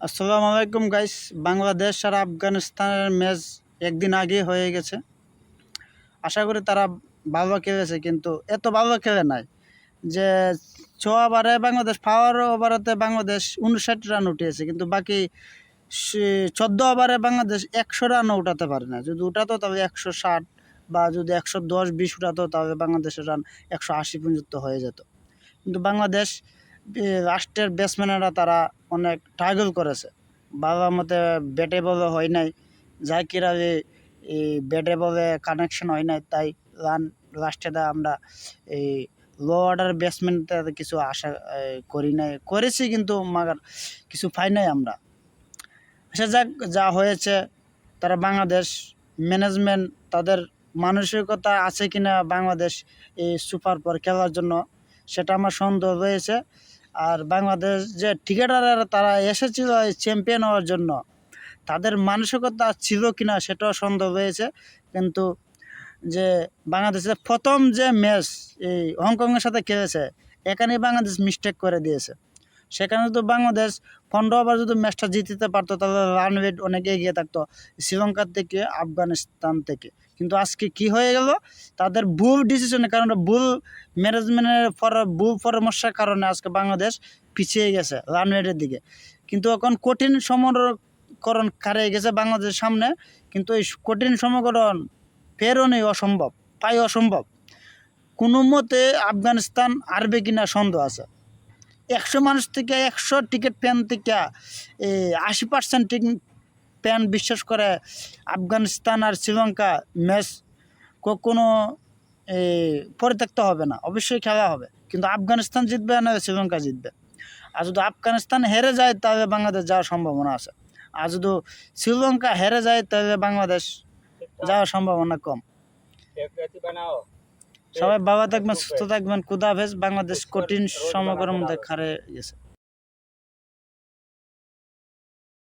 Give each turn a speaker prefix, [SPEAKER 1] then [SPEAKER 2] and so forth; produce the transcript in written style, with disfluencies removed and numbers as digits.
[SPEAKER 1] আসসালামু আলাইকুম গাইস। বাংলাদেশ আর আফগানিস্তানের ম্যাচ একদিন আগে হয়ে গেছে। আশা করি তারা ভালো খেলেছে, কিন্তু এত ভালো খেলে নাই যে 6 ওভারে বাংলাদেশ পাওয়ার ওভারতে বাংলাদেশ 59 রান উঠিয়েছে, কিন্তু বাকি 14 ওভারে বাংলাদেশ 100 রানও উঠাতে পারে না। যদি উঠাতো তাহলে 160 বা যদি 110-20 উঠাতো তাহলে বাংলাদেশের রান 180 পর্যন্ত হয়ে যেত। কিন্তু বাংলাদেশ লাস্টের ব্যাটসম্যানেরা তারা অনেক ট্রাগল করেছে। বাবার মতে ব্যাটে বলে হয় নাই, জাকির আলী এই ব্যাটে বলে কানেকশন হয় নাই, তাই রান লাস্টে আমরা এই লো অর্ডার ব্যাটসম্যানদের কিছু আশা করি নাই, করেছি কিন্তু মাগার কিছু পাই নাই আমরা। আচ্ছা যাক, যা হয়েছে তারা বাংলাদেশ ম্যানেজমেন্ট তাদের মানসিকতা আছে কিনা বাংলাদেশ এই সুপার পর খেলার জন্য, সেটা আমার সন্দেহ রয়েছে। আর বাংলাদেশ যে ক্রিকেটাররা তারা এসেছিল এই চ্যাম্পিয়ন হওয়ার জন্য, তাদের মানসিকতা ছিল কিনা সেটাও সন্দেহ রয়েছে। কিন্তু যে বাংলাদেশের প্রথম যে ম্যাচ এই হংকংয়ের সাথে খেলেছে, এখানেই বাংলাদেশ মিস্টেক করে দিয়েছে। সেখানে তো বাংলাদেশ 15 ওভার যদি ম্যাচটা জিততে পারতো তাহলে রান রেট অনেক এগিয়ে থাকতো শ্রীলঙ্কার থেকে, আফগানিস্তান থেকে। কিন্তু আজকে কি হয়ে গেল, তাদের ভুল ডিসিশনের কারণে, ভুল ম্যানেজমেন্টের ভুল পরামর্শের কারণে আজকে বাংলাদেশ পিছিয়ে গেছে রান রেটের দিকে। কিন্তু এখন কঠিন সমীকরণ হারিয়ে গেছে বাংলাদেশের সামনে, কিন্তু এই কঠিন সমীকরণ ফেরোনি অসম্ভব, প্রায় অসম্ভব। কোনো মতে আফগানিস্তান হারবে কিনা সন্দেহ আছে। 100 মানুষ থেকে 100 টিকিট ফ্যান থেকে 80% ফ্যান বিশ্বাস করে আফগানিস্তান আর শ্রীলঙ্কা ম্যাচ কখনো পরিত্যক্ত হবে না, অবশ্যই খেলা হবে। কিন্তু আফগানিস্তান জিতবে না শ্রীলঙ্কা জিতবে। আর যদি আফগানিস্তান হেরে যায় তাহলে বাংলাদেশ যাওয়ার সম্ভাবনা আছে, আর যদি শ্রীলঙ্কা হেরে যায় তাহলে বাংলাদেশ যাওয়ার সম্ভাবনা কম। সবাই ভালো থাকবেন, সুস্থ থাকবেন, খুদা হাফেজ। বাংলাদেশ কঠিন সমীকরণের মধ্যে হারিয়ে গেছে।